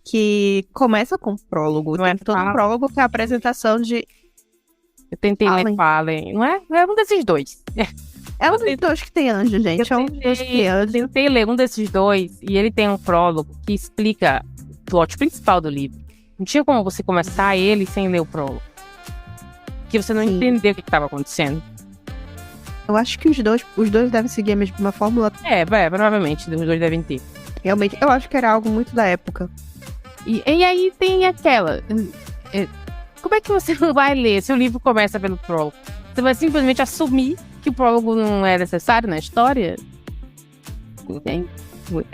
que começa com prólogo. Não é todo um prólogo que é a apresentação de... Eu tentei ler Fallen. Não é? É um desses dois. É um dos dois que tem anjo, gente. Eu tentei ler um desses dois e ele tem um prólogo que explica o plot principal do livro. Não tinha como você começar ele sem ler o prólogo. Que você não entendeu o que estava acontecendo. Eu acho que os dois devem seguir a mesma fórmula. Provavelmente, os dois devem ter. Realmente, eu acho que era algo muito da época. E aí tem aquela... Como é que você não vai ler se o livro começa pelo prólogo? Você vai simplesmente assumir que o prólogo não é necessário na história?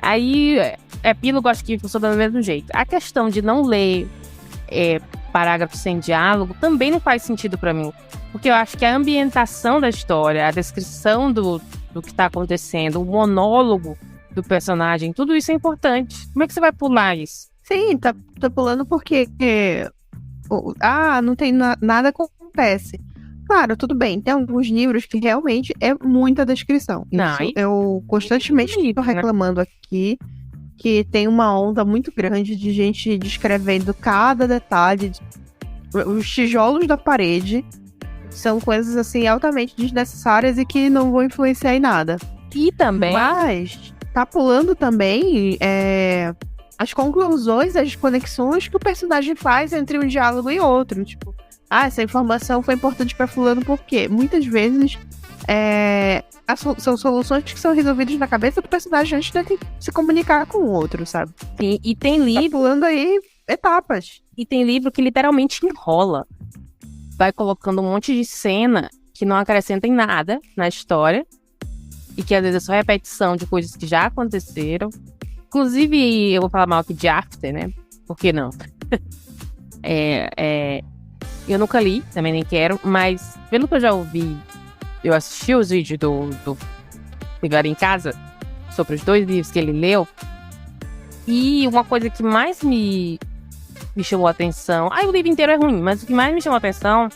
Aí, epílogo acho que funciona do mesmo jeito. A questão de não ler... parágrafo sem diálogo também não faz sentido pra mim, porque eu acho que a ambientação da história, a descrição do que tá acontecendo, o monólogo do personagem, tudo isso é importante. Como é que você vai pular isso? Sim, tá pulando porque não tem nada que acontece. Claro, tudo bem, tem alguns livros que realmente é muita descrição. Isso eu constantemente estou reclamando aqui, que tem uma onda muito grande de gente descrevendo cada detalhe. Os tijolos da parede são coisas, assim, altamente desnecessárias e que não vão influenciar em nada. E também... Mas tá pulando também as conclusões, as conexões que o personagem faz entre um diálogo e outro. Tipo, essa informação foi importante pra fulano por quê? Muitas vezes... são soluções que são resolvidas na cabeça do personagem antes de se comunicar com o outro, sabe? Sim, e tem livro... Tá pulando aí etapas. E tem livro que literalmente enrola. Vai colocando um monte de cena que não acrescenta em nada na história. E que às vezes é só repetição de coisas que já aconteceram. Inclusive, eu vou falar mal aqui de After, né? Por que não? Eu nunca li, também nem quero. Mas, pelo que eu já ouvi... Eu assisti os vídeos do Pegar em Casa sobre os 2 livros que ele leu. E uma coisa que mais me chamou a atenção... o livro inteiro é ruim, mas o que mais me chamou a atenção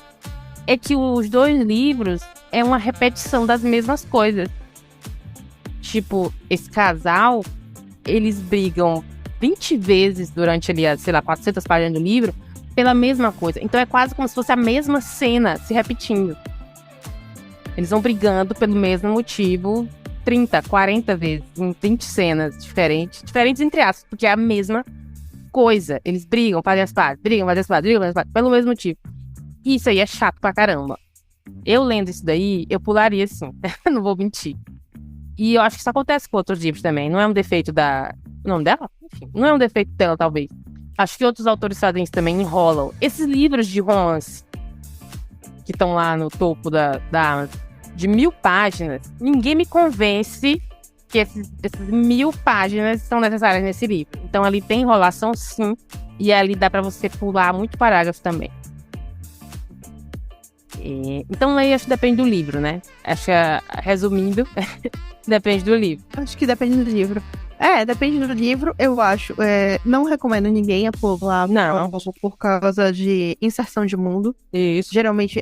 é que os 2 livros é uma repetição das mesmas coisas. Tipo, esse casal, eles brigam 20 vezes durante ali, 400 páginas do livro pela mesma coisa. Então é quase como se fosse a mesma cena se repetindo. Eles vão brigando pelo mesmo motivo 30, 40 vezes, em 20 cenas diferentes entre aspas, porque é a mesma coisa. Eles brigam, fazem as pazes, pelo mesmo motivo. Isso aí é chato pra caramba. Eu lendo isso daí, eu pularia assim, não vou mentir. E eu acho que isso acontece com outros livros também, não é um defeito da... O nome dela? Enfim. não é um defeito dela, talvez. Acho que outros autores fazem isso também, enrolam. Esses livros de romance que estão lá no topo da Amazon, de 1000 páginas, ninguém me convence que essas 1000 páginas são necessárias nesse livro. Então ali tem enrolação, sim, e ali dá pra você pular muito parágrafo também. Então aí acho que depende do livro, né? Acho que, resumindo, depende do livro. Acho que depende do livro. Depende do livro, eu acho. Não recomendo ninguém a pular por causa de inserção de mundo. Isso. Geralmente,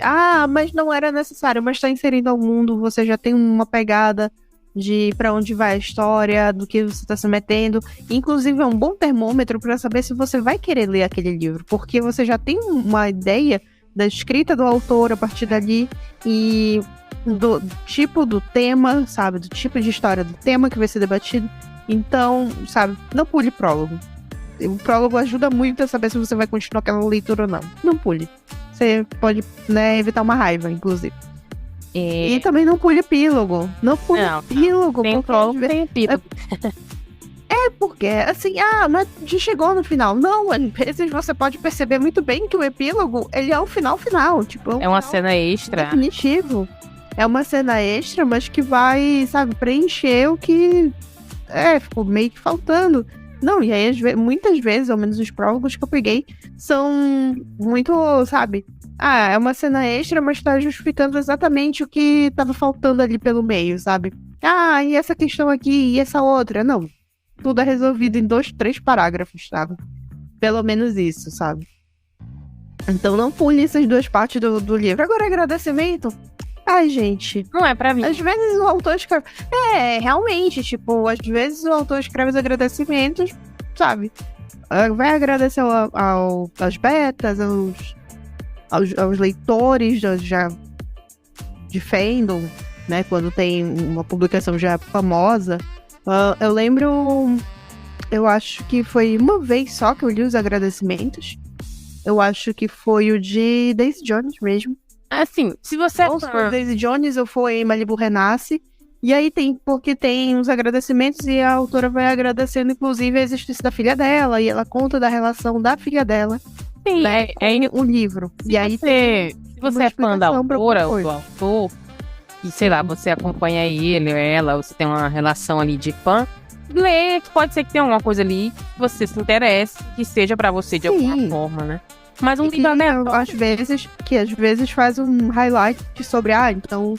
mas não era necessário, mas tá inserindo ao mundo, você já tem uma pegada de pra onde vai a história, do que você tá se metendo. Inclusive, é um bom termômetro pra saber se você vai querer ler aquele livro, porque você já tem uma ideia da escrita do autor a partir dali e do tipo do tema, sabe? Do tipo de história, do tema que vai ser debatido. Então, sabe, não pule prólogo. O prólogo ajuda muito a saber se você vai continuar aquela leitura ou não. Não pule. Você pode, né, evitar uma raiva, inclusive. E também não pule epílogo. Não pule epílogo. Tem prólogo, tem epílogo. Porque, assim, mas já chegou no final. Não, às vezes você pode perceber muito bem que o epílogo, ele é o final. Tipo, é uma cena extra. Definitivo. É uma cena extra, mas que vai, sabe, preencher o que ficou meio que faltando. Não, e aí muitas vezes, ao menos os prólogos que eu peguei, são muito, sabe? É uma cena extra, mas tá justificando exatamente o que tava faltando ali pelo meio, sabe? E essa questão aqui, e essa outra. Não, tudo é resolvido em 2, 3 parágrafos, sabe? Pelo menos isso, sabe? Então não pule essas 2 partes do livro. Agora, agradecimento... gente... Não é pra mim. Às vezes o autor escreve... realmente, tipo... Às vezes o autor escreve os agradecimentos, sabe? Vai agradecer aos betas, aos leitores já de fandom, né? Quando tem uma publicação já famosa. Eu lembro... Eu acho que foi uma vez só que eu li os agradecimentos. Eu acho que foi o de Daisy Jones mesmo. Assim, se você... Ou foi Daisy Jones ou foi Malibu Renasce. E aí porque tem uns agradecimentos e a autora vai agradecendo, inclusive, a existência da filha dela. E ela conta da relação da filha dela. Sim, né, um livro. E aí, se você é fã da autora ou do autor, e sei lá, você acompanha ele ou ela, ou você tem uma relação ali de fã, lê, que pode ser que tenha alguma coisa ali que você se interesse, que seja pra você de alguma forma, né? Mas um livro, né? Às vezes faz um highlight sobre, então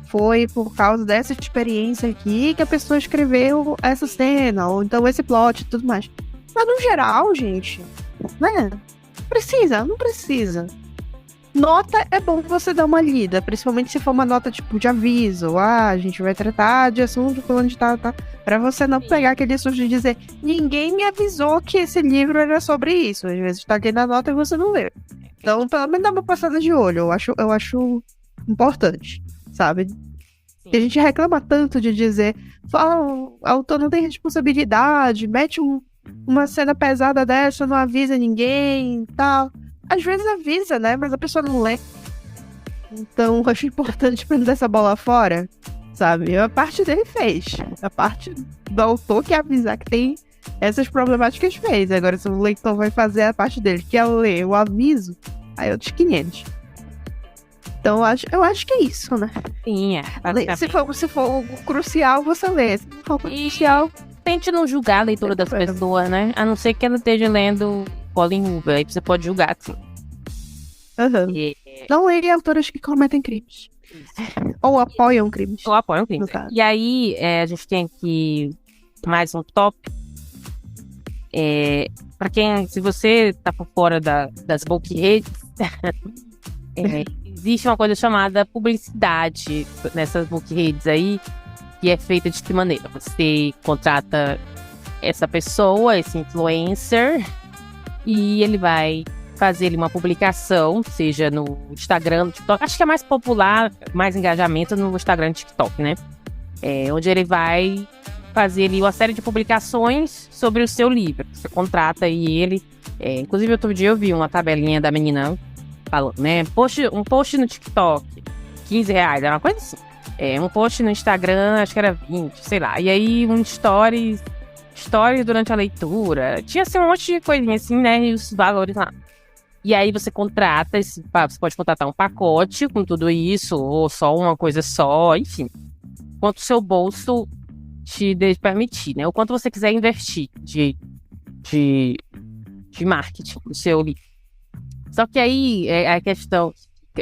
foi por causa dessa experiência aqui que a pessoa escreveu essa cena, ou então esse plot e tudo mais. Mas no geral, gente, né? Não precisa. Nota é bom você dar uma lida, principalmente se for uma nota tipo de aviso. A gente vai tratar de assunto falando de tal. Pra você não pegar aquele susto de dizer, ninguém me avisou que esse livro era sobre isso. Às vezes tá aqui na nota e você não lê. Então, pelo menos dá uma passada de olho. Eu acho importante, sabe? Que a gente reclama tanto de dizer, o autor não tem responsabilidade, mete uma cena pesada dessa, não avisa ninguém e tal. Às vezes avisa, né? Mas a pessoa não lê. Então, eu acho importante prender essa bola fora, sabe? A parte dele fez. A parte do autor que avisar que tem essas problemáticas fez. Agora, se o leitor vai fazer a parte dele, que é ler o aviso, aí é outros 500. Então, eu acho que é isso, né? Sim, Se for crucial, você lê. Se não for crucial... Tente não julgar a leitura das pessoas, né? A não ser que ela esteja lendo Colin Hoover. Aí você pode julgar, sim. Não leia autores que cometem crimes. Ou apoiam crimes. E aí, a gente tem aqui mais um tópico. Pra quem, se você tá por fora das book redes, existe uma coisa chamada publicidade nessas book redes aí, que é feita de que maneira? Você contrata essa pessoa, esse influencer, e ele vai fazer ali uma publicação, seja no Instagram, no TikTok. Acho que é mais popular, mais engajamento no Instagram e TikTok, né? Onde ele vai fazer ali uma série de publicações sobre o seu livro. Você contrata aí ele. Inclusive, outro dia eu vi uma tabelinha da menina falando, né? Um post no TikTok, R$15, era uma coisa assim. Um post no Instagram, acho que era 20, sei lá. E aí, um stories, histórias durante a leitura. Tinha assim um monte de coisinha assim, né? E os valores lá. E aí você contrata, você pode contratar um pacote com tudo isso, ou só uma coisa só, enfim. Quanto o seu bolso te permitir, né? O quanto você quiser investir de marketing no seu livro. Só que aí é a questão.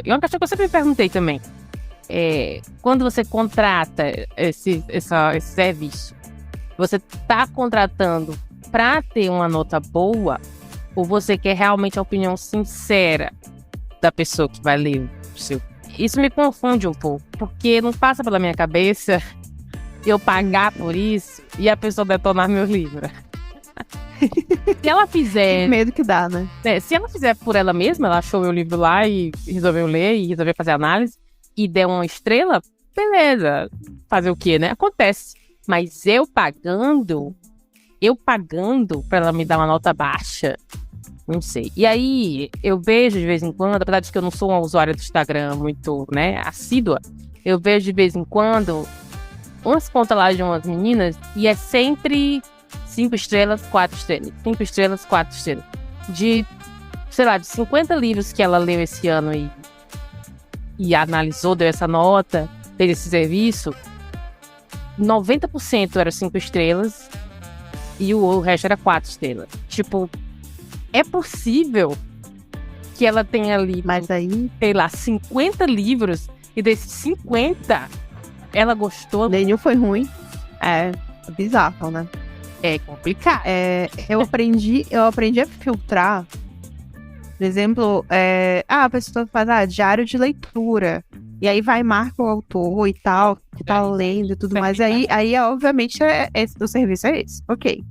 É uma questão que eu sempre me perguntei também. Quando você contrata esse serviço, você está contratando para ter uma nota boa, ou você quer realmente a opinião sincera da pessoa que vai ler o seu? Isso me confunde um pouco, porque não passa pela minha cabeça eu pagar por isso e a pessoa detonar meu livro. Se ela fizer... Que medo que dá, né? Se ela fizer por ela mesma, ela achou meu livro lá e resolveu ler e resolveu fazer análise e der uma estrela, beleza. Fazer o quê, né? Acontece. Mas eu pagando pra ela me dar uma nota baixa, não sei. E aí, eu vejo de vez em quando, apesar de que eu não sou uma usuária do Instagram muito, né, assídua, eu vejo de vez em quando umas contas lá de umas meninas e é sempre 5 estrelas, 4 estrelas. 5 estrelas, 4 estrelas. De, sei lá, de 50 livros que ela leu esse ano e analisou, deu essa nota, fez esse serviço, 90% era 5 estrelas e o resto era 4 estrelas. Tipo, é possível que ela tenha lido, mas aí, sei lá, 50 livros e desses 50 ela gostou. Nenhum foi ruim. É bizarro, né? É complicado. Eu aprendi a filtrar. Por exemplo, a pessoa faz diário de leitura. E aí marca o autor e tal, que tá lendo e tudo mais. Aí obviamente, o serviço é esse. Ok.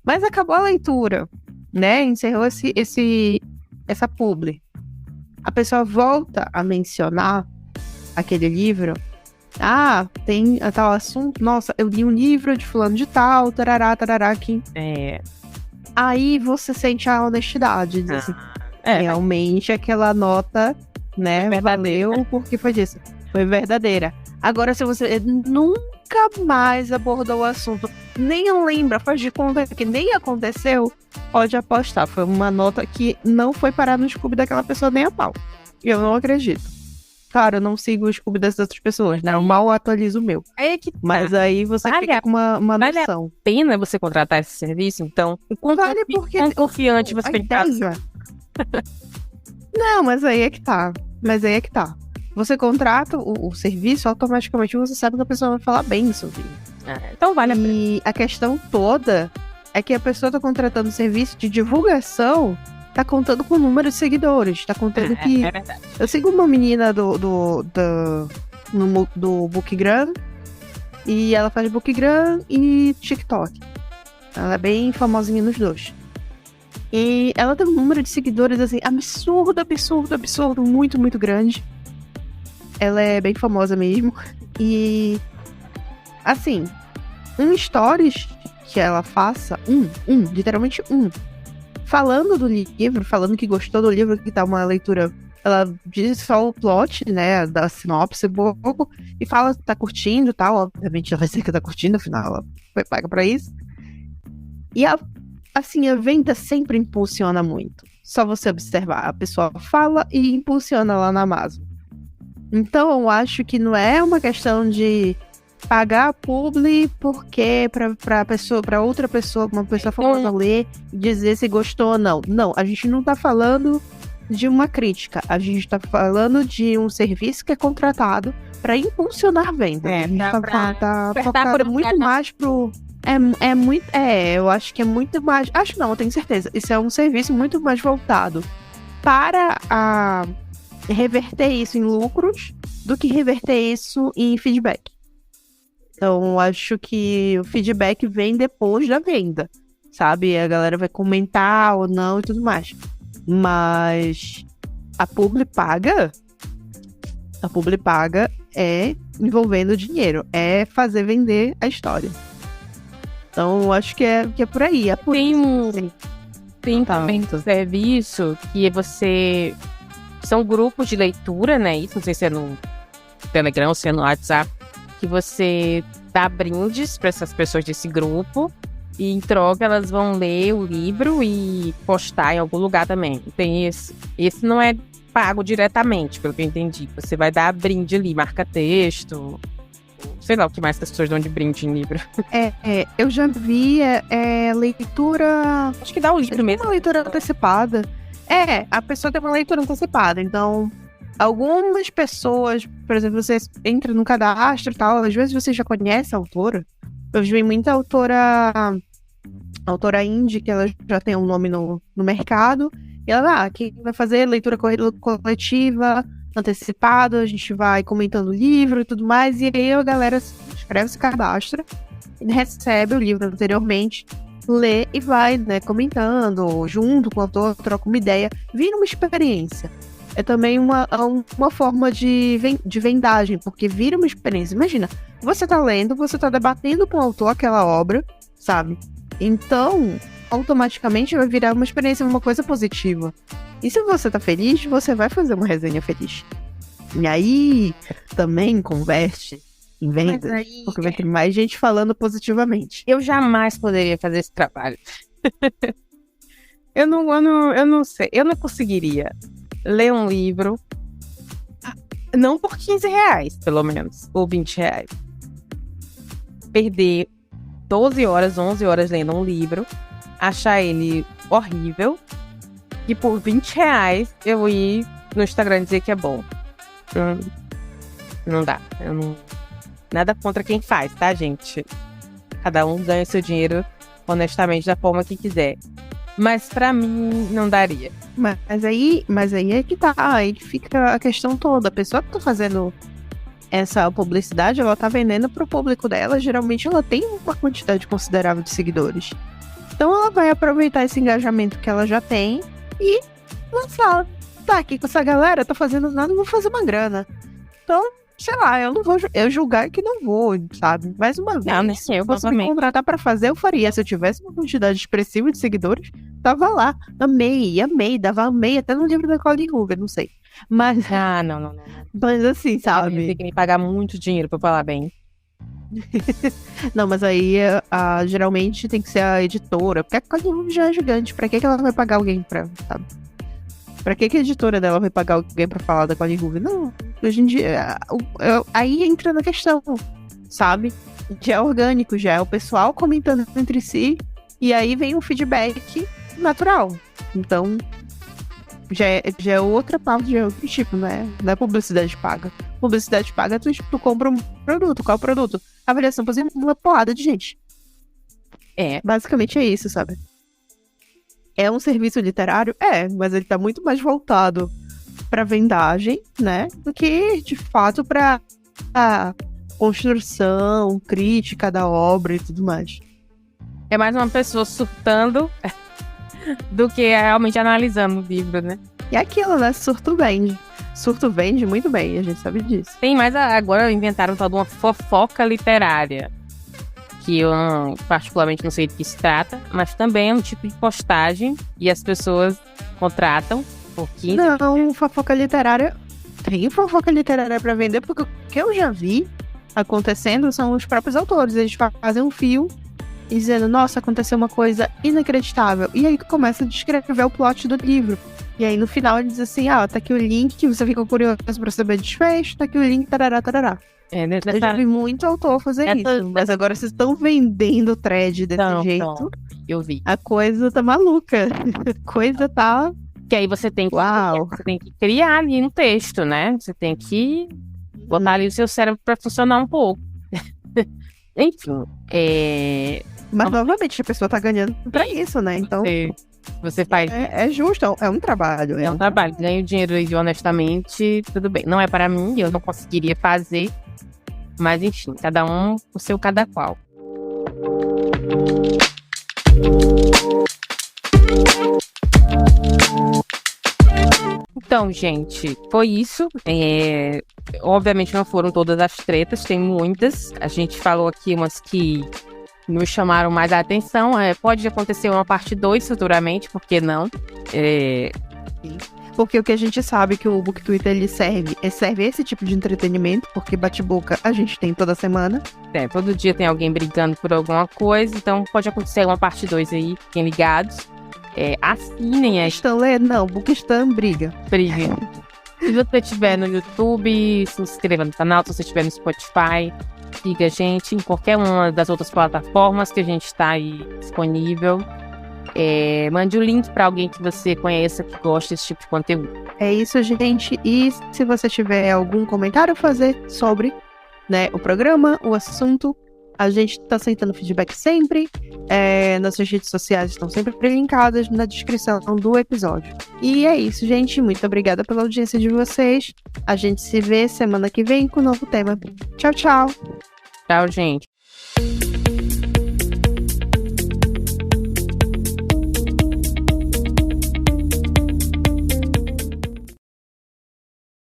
Mas acabou a leitura, né? Encerrou essa publi. A pessoa volta a mencionar aquele livro. Tem tal assunto. Nossa, eu li um livro de fulano de tal, tarará, aqui. Aí você sente a honestidade. Diz assim, realmente aquela nota, né, valeu porque foi disso. Foi verdadeira. Agora, se você nunca mais abordou o assunto, nem lembra, faz de conta que nem aconteceu, pode apostar. Foi uma nota que não foi parar no Scooby daquela pessoa nem a pau. E eu não acredito. Claro, eu não sigo o Scooby das outras pessoas, né? Eu mal atualizo o meu. Mas aí você fica com uma noção. Vale a pena você contratar esse serviço, então? Vale porque... confiante você tem que estar. Não, mas aí é que tá. Você contrata o serviço, automaticamente você sabe que a pessoa vai falar bem sobre isso. Então vale a pena. E a questão toda é que a pessoa tá contratando serviço de divulgação, tá contando com o número de seguidores, tá contando que... É verdade. Eu sigo uma menina do Bookgram, e ela faz Bookgram e TikTok. Ela é bem famosinha nos dois. E ela tem um número de seguidores, assim, absurdo, muito, muito grande. Ela é bem famosa mesmo. E, assim, stories que ela faça, literalmente falando do livro, falando que gostou do livro, que tá uma leitura... Ela diz só o plot, né, da sinopse, pouco, e fala que tá curtindo e tal. Obviamente ela vai dizer que tá curtindo, afinal ela foi paga pra isso. E a venda sempre impulsiona muito. Só você observar, a pessoa fala e impulsiona lá na Amazon. Então eu acho que não é uma questão de pagar a publi porque pra outra pessoa, uma pessoa famosa ler e dizer se gostou ou não. Não, a gente não tá falando de uma crítica, a gente tá falando de um serviço que é contratado para impulsionar venda. Tá focado muito mais pro... eu acho que é muito mais... Acho não, eu tenho certeza. Isso é um serviço muito mais voltado para reverter isso em lucros do que reverter isso em feedback. Então, acho que o feedback vem depois da venda, sabe? A galera vai comentar ou não e tudo mais. Mas a publi paga é envolvendo dinheiro, é fazer vender a história. Então, acho que é por aí. Tem também serviço que você... São grupos de leitura, né? Isso, não sei se é no Telegram ou se é no WhatsApp, que você dá brindes para essas pessoas desse grupo E em troca elas vão ler o livro e postar em algum lugar também. Tem esse. Esse não é pago diretamente, pelo que eu entendi. Você vai dar brinde ali, marca texto. Sei lá o que mais que as pessoas dão de brinde em livro. Eu já vi leitura. Acho que dá o livro mesmo. Uma leitura antecipada. A pessoa tem uma leitura antecipada. Então, algumas pessoas, por exemplo, você entra no cadastro e tal, às vezes você já conhece a autora. Eu vi muita autora indie, que ela já tem um nome no mercado. E ela, quem vai fazer leitura coletiva, antecipada, a gente vai comentando o livro e tudo mais. E aí a galera escreve, se cadastra, recebe o livro anteriormente, lê e vai, né, comentando junto com o autor, troca uma ideia, vira uma experiência. É também uma forma de vendagem, porque vira uma experiência. Imagina, você tá lendo, você tá debatendo com o autor aquela obra, sabe? Então, automaticamente vai virar uma experiência, uma coisa positiva. E se você tá feliz, você vai fazer uma resenha feliz. E aí, também converte em vendas, porque vai ter mais gente falando positivamente. Eu jamais poderia fazer esse trabalho. Eu não sei, eu não conseguiria ler um livro, não por R$15, pelo menos, ou R$20. Perder 12 horas, 11 horas lendo um livro, achar ele horrível, e por R$20 eu ir no Instagram dizer que é bom. Não dá. Nada contra quem faz, tá, gente? Cada um ganha seu dinheiro honestamente da forma que quiser. Mas pra mim não daria. Mas aí é que tá. Aí que fica a questão toda. A pessoa que tá fazendo essa publicidade, ela tá vendendo pro público dela. Geralmente ela tem uma quantidade considerável de seguidores. Então ela vai aproveitar esse engajamento que ela já tem e lançar. Tá, aqui com essa galera, tô fazendo nada, vou fazer uma grana. Então, sei lá, eu não vou julgar que não vou, sabe? Mais uma vez, não, né? Eu posso me contratar pra fazer, eu faria. Se eu tivesse uma quantidade expressiva de seguidores, tava lá. Amei, amei até no livro da Colleen Hoover, não sei. Mas. Não. Mas assim, sabe? Tem que me pagar muito dinheiro pra falar bem. Não, mas aí geralmente tem que ser a editora, porque a Colleen Hoover já é gigante. Pra que ela vai pagar alguém pra, sabe? Pra que a editora dela vai pagar alguém pra falar da Colleen Hoover? Não, hoje em dia, aí entra na questão, sabe? Já é orgânico, já é o pessoal comentando entre si, e aí vem um feedback natural. Então, já é outra parte, já é outro tipo, né? Não é publicidade paga. Publicidade paga, tu compra um produto. Qual produto? Avaliação positiva, uma porrada de gente. Basicamente é isso, sabe? É um serviço literário? Mas ele tá muito mais voltado pra vendagem, né? Do que, de fato, pra a construção, crítica da obra e tudo mais. É mais uma pessoa surtando do que realmente analisando o livro, né? E aquilo, né? Surto vende. Surto vende muito bem, a gente sabe disso. Tem mais agora inventaram tal de uma fofoca literária. Que eu particularmente não sei do que se trata, mas também é um tipo de postagem e as pessoas contratam por 15. Não, fofoca literária. Tem fofoca literária pra vender, porque o que eu já vi acontecendo são os próprios autores. Eles fazem um fio dizendo, nossa, aconteceu uma coisa inacreditável. E aí começa a descrever o plot do livro. E aí no final ele diz assim, tá aqui o link, você fica curioso pra saber o desfecho, tá aqui o link, tarará, tarará. Eu já vi muito autor fazer isso, mas agora vocês estão vendendo thread desse jeito. Não, eu vi. A coisa tá maluca. A coisa tá... Que aí você tem que criar ali um texto, né? Você tem que botar ali o seu cérebro pra funcionar um pouco. Enfim, Mas novamente, a pessoa tá ganhando pra isso, né? Então... Você faz... É justo, é um trabalho. É um trabalho. Ganho dinheiro aí honestamente, tudo bem. Não é para mim, eu não conseguiria fazer. Mas enfim, cada um o seu cada qual. Então, gente, foi isso. Obviamente não foram todas as tretas, tem muitas. A gente falou aqui umas que nos chamaram mais a atenção. Pode acontecer uma parte 2 futuramente, por que não? Porque o que a gente sabe que o BookTuita ele serve esse tipo de entretenimento, porque bate-boca a gente tem toda semana. Todo dia tem alguém brigando por alguma coisa, então pode acontecer uma parte 2 aí, fiquem ligados. Assinem aí. Stan lê? Não, Bookstan briga. Se você estiver no YouTube, se inscreva no canal. Se você estiver no Spotify, siga a gente em qualquer uma das outras plataformas que a gente está aí disponível. Mande o link para alguém que você conheça, que gosta desse tipo de conteúdo. É isso, gente. E se você tiver algum comentário a fazer sobre, né, o programa, o assunto, a gente está aceitando feedback sempre. Nossas redes sociais estão sempre linkadas na descrição do episódio. E é isso, gente. Muito obrigada pela audiência de vocês. A gente se vê semana que vem com um novo tema. Tchau, tchau. Tchau, gente.